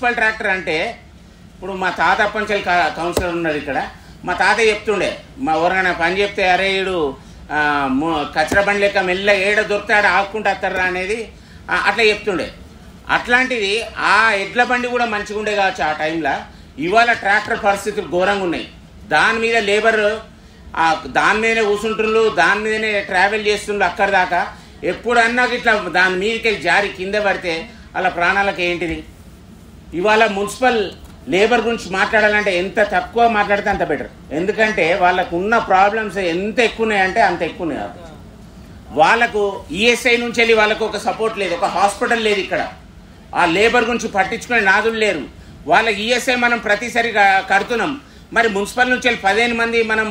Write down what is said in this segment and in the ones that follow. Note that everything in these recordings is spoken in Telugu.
మున్సిపల్ ట్రాక్టర్ అంటే ఇప్పుడు మా తాత పంచల్ కౌన్సిలర్ ఉన్నాడు ఇక్కడ. మా తాత చెప్తుండే, మా ఎవరైనా పని చెప్తే అరే ఈడు కచరా బండి లెక్క మెల్ల ఏడ దొరుకుతాడు ఆకుంటూ వస్తారా అనేది అట్లా చెప్తుండే. అట్లాంటిది ఆ ఎడ్ల బండి కూడా మంచిగా ఉండే కావచ్చు ఆ టైంలో. ఇవాళ ట్రాక్టర్ పరిస్థితులు ఘోరంగా ఉన్నాయి. దాని మీద లేబర్ దాని మీదనే కూర్చుంటుండ్రు, దాని మీదనే ట్రావెల్ చేస్తుండ్రు అక్కడి దాకా. ఎప్పుడన్నా ఇట్లా దాని మీదకి జారి కింద పడితే అలా ప్రాణాలకు ఏంటిది? ఇవాళ మున్సిపల్ లేబర్ గురించి మాట్లాడాలంటే ఎంత తక్కువ మాట్లాడితే అంత బెటర్. ఎందుకంటే వాళ్ళకు ఉన్న ప్రాబ్లమ్స్ ఎంత ఎక్కువ ఉన్నాయంటే అంత ఎక్కువ ఉన్నాయి. వాళ్ళకు ఈఎస్ఐ నుంచి వెళ్ళి వాళ్ళకు ఒక సపోర్ట్ లేదు, ఒక హాస్పిటల్ లేదు ఇక్కడ. ఆ లేబర్ గురించి పట్టించుకునే నాదులు లేరు. వాళ్ళకి ఈఎస్ఐ మనం ప్రతిసారి కడుతున్నాం. మరి మున్సిపల్ నుంచి వెళ్ళి 15 మంది మనం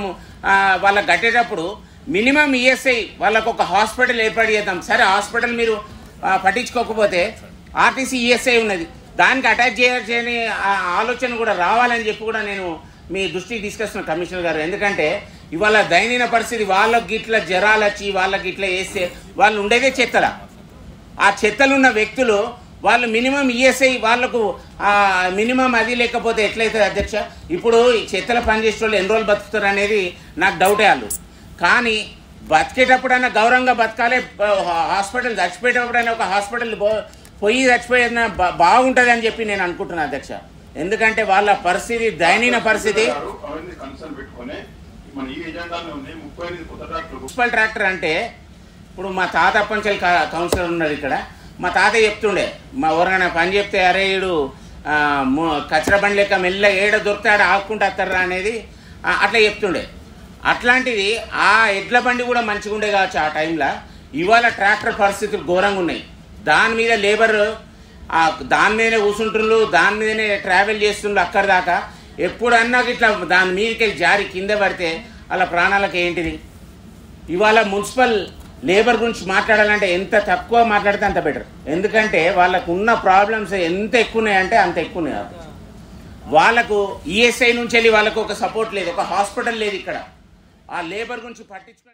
వాళ్ళకి కట్టేటప్పుడు మినిమం ఈఎస్ఐ వాళ్ళకు ఒక హాస్పిటల్ ఏర్పాటు చేద్దాం. సరే హాస్పిటల్ మీరు పట్టించుకోకపోతే ఆర్టీసీ ఈఎస్ఐ ఉన్నది, దానికి అటాచ్ చేయని ఆలోచన కూడా రావాలని చెప్పి కూడా నేను మీ దృష్టికి తీసుకొస్తున్నాను కమిషనర్ గారు. ఎందుకంటే ఇవాళ దయనీయ పరిస్థితి. వాళ్ళకి గిట్ల జ్వరాలు వచ్చి వాళ్ళకి ఇట్లా వేస్తే వాళ్ళు ఉండేదే చెత్తల. ఆ చెత్తలున్న వ్యక్తులు వాళ్ళు మినిమం ఈఎస్ఐ వాళ్ళకు మినిమం అది లేకపోతే ఎట్లయితుంది అధ్యక్ష? ఇప్పుడు ఈ చెత్తల పనిచేసే వాళ్ళు ఎన్ని రోజులు బతుకుతారు అనేది నాకు డౌటే. వాళ్ళు కానీ బతికేటప్పుడైనా గౌరవంగా బతకాలి. హాస్పిటల్ చచ్చిపోయేటప్పుడైనా ఒక హాస్పిటల్ పోయి చచ్చిపోయిన బాగుంటుంది అని చెప్పి నేను అనుకుంటున్నాను అధ్యక్ష. ఎందుకంటే వాళ్ళ పరిస్థితి దయనీయ పరిస్థితి. మున్సిపల్ ట్రాక్టర్ అంటే ఇప్పుడు మా తాత పంచల్ కౌన్సిలర్ ఉన్నాడు ఇక్కడ. మా తాత చెప్తుండే, మా ఎవరైనా పని చెప్తే అరే ఈడు కచరా బండి లెక్క మెల్ల ఏడ దొరుకుతాడు ఆకుంటూ వస్తారా అనేది అట్లా చెప్తుండే. అట్లాంటిది ఆ ఎడ్ల బండి కూడా మంచిగా ఉండే కావచ్చు ఆ టైంలో. ఇవాళ ట్రాక్టర్ పరిస్థితులు ఘోరంగా ఉన్నాయి. దాని మీద లేబర్ దాని మీదనే కూర్చుంటుండ్రు, దాని మీదనే ట్రావెల్ చేస్తుండ్రు అక్కడి దాకా. ఎప్పుడన్నా ఇట్లా దాని మీదకి జారి కింద పడితే అలా ప్రాణాలకు ఏంటిది? ఇవాళ మున్సిపల్ లేబర్ గురించి మాట్లాడాలంటే ఎంత తక్కువ మాట్లాడితే అంత బెటర్. ఎందుకంటే వాళ్ళకు ఉన్న ప్రాబ్లమ్స్ ఎంత ఎక్కువ ఉన్నాయంటే అంత ఎక్కువ ఉన్నాయి. వాళ్ళకు ఈఎస్ఐ నుంచి వెళ్ళి వాళ్ళకు ఒక సపోర్ట్ లేదు, ఒక హాస్పిటల్ లేదు ఇక్కడ. ఆ లేబర్ గురించి పట్టించుకుని